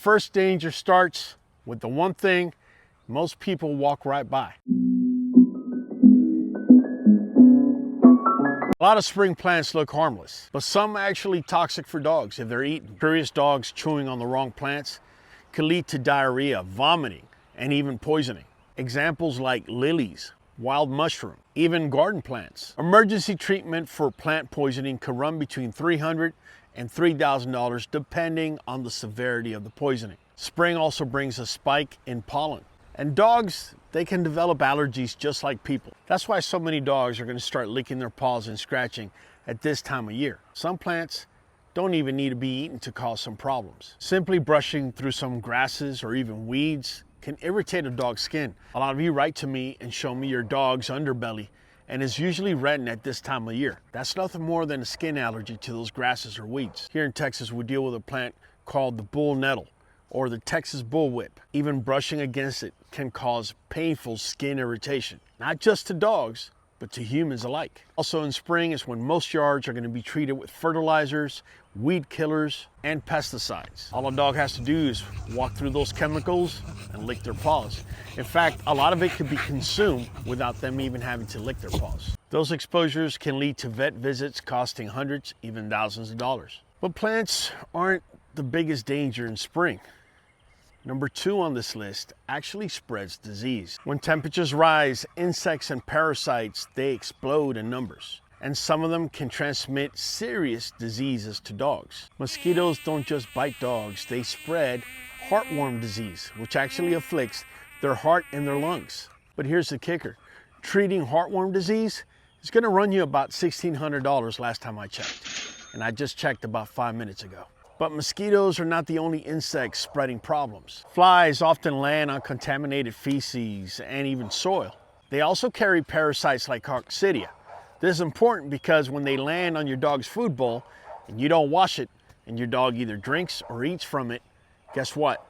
first danger starts with the one thing most people walk right by. A lot of spring plants look harmless, but some are actually toxic for dogs if they're eaten. Curious dogs chewing on the wrong plants can lead to diarrhea, vomiting, and even poisoning. Examples like lilies, wild mushroom, even garden plants. Emergency treatment for plant poisoning can run between $300 and $3,000 depending on the severity of the poisoning. Spring also brings a spike in pollen. And dogs, they can develop allergies just like people. That's why so many dogs are going to start licking their paws and scratching at this time of year. Some plants don't even need to be eaten to cause some problems. Simply brushing through some grasses or even weeds can irritate a dog's skin. A lot of you write to me and show me your dog's underbelly, and it's usually reddened at this time of year. That's nothing more than a skin allergy to those grasses or weeds. Here in Texas, we deal with a plant called the bull nettle, or the Texas bullwhip. Even brushing against it can cause painful skin irritation, not just to dogs, but to humans alike. Also in spring is when most yards are going to be treated with fertilizers, weed killers, and pesticides. All a dog has to do is walk through those chemicals and lick their paws. In fact, a lot of it could be consumed without them even having to lick their paws. Those exposures can lead to vet visits costing hundreds, even thousands of dollars. But plants aren't the biggest danger in spring. Number 2 on this list actually spreads disease. When temperatures rise, insects and parasites, they explode in numbers. And some of them can transmit serious diseases to dogs. Mosquitoes don't just bite dogs, they spread heartworm disease, which actually afflicts their heart and their lungs. But here's the kicker. Treating heartworm disease is gonna run you about $1,600 last time I checked. And I just checked about 5 minutes ago. But mosquitoes are not the only insects spreading problems. Flies often land on contaminated feces and even soil. They also carry parasites like coccidia. This is important because when they land on your dog's food bowl and you don't wash it and your dog either drinks or eats from it, guess what?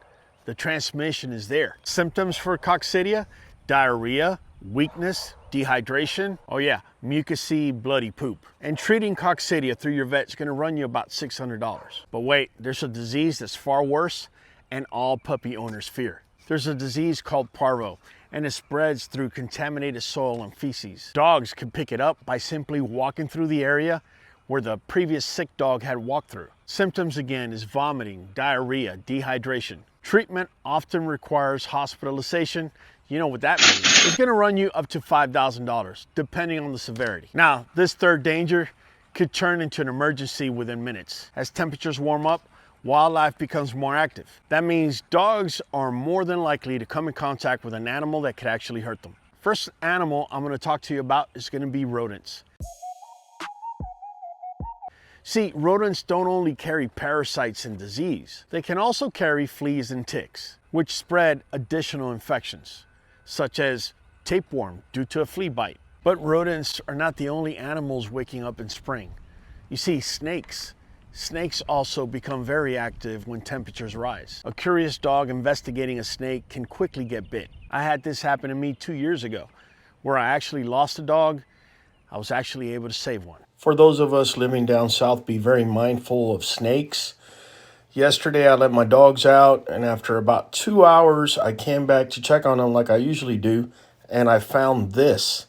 The transmission is there. Symptoms for coccidia: diarrhea, weakness, dehydration, oh yeah, mucousy, bloody poop. And treating coccidia through your vet is going to run you about $600. But wait, there's a disease that's far worse and all puppy owners fear. There's a disease called parvo, and it spreads through contaminated soil and feces. Dogs can pick it up by simply walking through the area where the previous sick dog had walked through. Symptoms again is vomiting, diarrhea, dehydration. Treatment often requires hospitalization. You know what that means. It's gonna run you up to $5,000, depending on the severity. Now, this third danger could turn into an emergency within minutes. As temperatures warm up, wildlife becomes more active. That means dogs are more than likely to come in contact with an animal that could actually hurt them. First animal I'm gonna talk to you about is gonna be rodents. See, rodents don't only carry parasites and disease, they can also carry fleas and ticks, which spread additional infections, such as tapeworm due to a flea bite. But rodents are not the only animals waking up in spring. You see, snakes also become very active when temperatures rise. A curious dog investigating a snake can quickly get bit. I had this happen to me 2 years ago, where I actually lost a dog. I was actually able to save one. For those of us living down south, be very mindful of snakes. Yesterday, I let my dogs out, and after about 2 hours, I came back to check on them like I usually do, and I found this.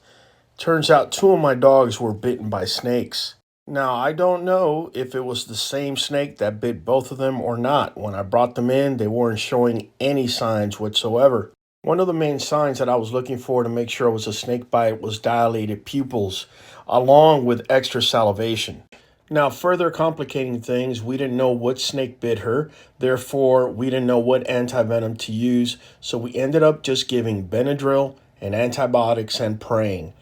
Turns out 2 of my dogs were bitten by snakes. Now, I don't know if it was the same snake that bit both of them or not. When I brought them in, they weren't showing any signs whatsoever. One of the main signs that I was looking for to make sure it was a snake bite was dilated pupils, along with extra salivation. Now, further complicating things, we didn't know what snake bit her. Therefore, we didn't know what antivenom to use. So we ended up just giving Benadryl and antibiotics and praying.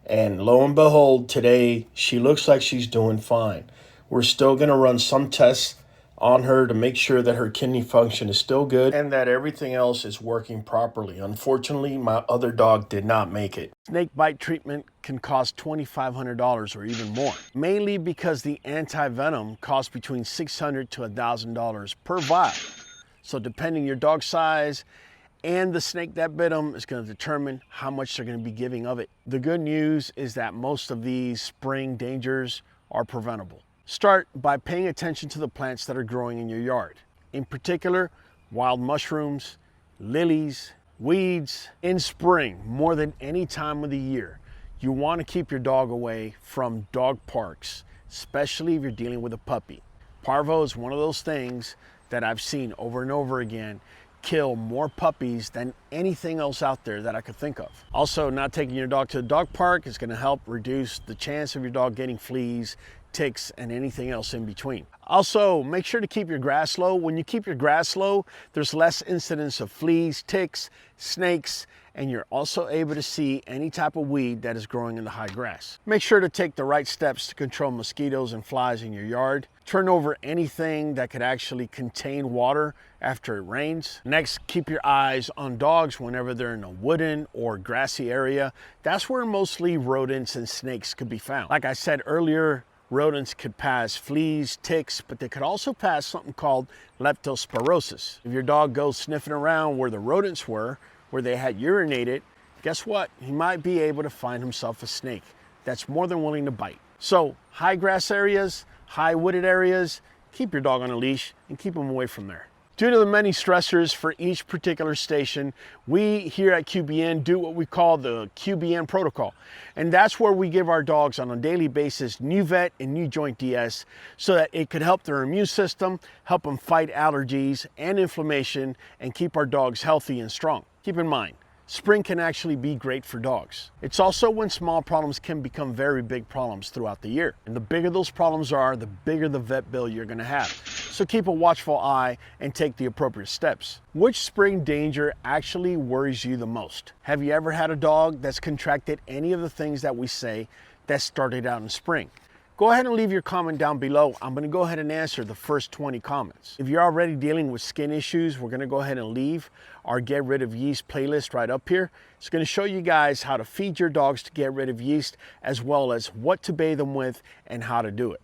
And lo and behold, today, she looks like she's doing fine. We're still going to run some tests on her to make sure that her kidney function is still good and that everything else is working properly. Unfortunately, my other dog did not make it. Snake bite treatment can cost $2,500 or even more, mainly because the antivenom costs between $600 to $1,000 per vial. So depending your dog size and the snake that bit them is going to determine how much they're going to be giving of it. The good news is that most of these spring dangers are preventable. Start by paying attention to the plants that are growing in your yard. In particular, wild mushrooms, lilies, weeds. In spring, more than any time of the year, you want to keep your dog away from dog parks, especially if you're dealing with a puppy. Parvo is one of those things that I've seen over and over again kill more puppies than anything else out there that I could think of. Also, not taking your dog to a dog park is going to help reduce the chance of your dog getting fleas, ticks, and anything else in between. Also, make sure to keep your grass low. When you keep your grass low, there's less incidence of fleas, ticks, snakes, and you're also able to see any type of weed that is growing in the high grass. Make sure to take the right steps to control mosquitoes and flies in your yard. Turn over anything that could actually contain water after it rains. Next, keep your eyes on dogs whenever they're in a wooden or grassy area. That's where mostly rodents and snakes could be found. Like I said earlier, rodents could pass fleas, ticks, but they could also pass something called leptospirosis. If your dog goes sniffing around where the rodents were, where they had urinated, guess what? He might be able to find himself a snake that's more than willing to bite. So high grass areas, high wooded areas, keep your dog on a leash and keep him away from there. Due to the many stressors for each particular station, we here at QBN do what we call the QBN protocol. And that's where we give our dogs on a daily basis Nuvet and NuJoint DS so that it could help their immune system, help them fight allergies and inflammation, and keep our dogs healthy and strong. Keep in mind, spring can actually be great for dogs. It's also when small problems can become very big problems throughout the year. And the bigger those problems are, the bigger the vet bill you're gonna have. So keep a watchful eye and take the appropriate steps. Which spring danger actually worries you the most? Have you ever had a dog that's contracted any of the things that we say that started out in spring? Go ahead and leave your comment down below. I'm gonna go ahead and answer the first 20 comments. If you're already dealing with skin issues, we're gonna go ahead and leave our Get Rid of Yeast playlist right up here. It's gonna show you guys how to feed your dogs to get rid of yeast, as well as what to bathe them with and how to do it.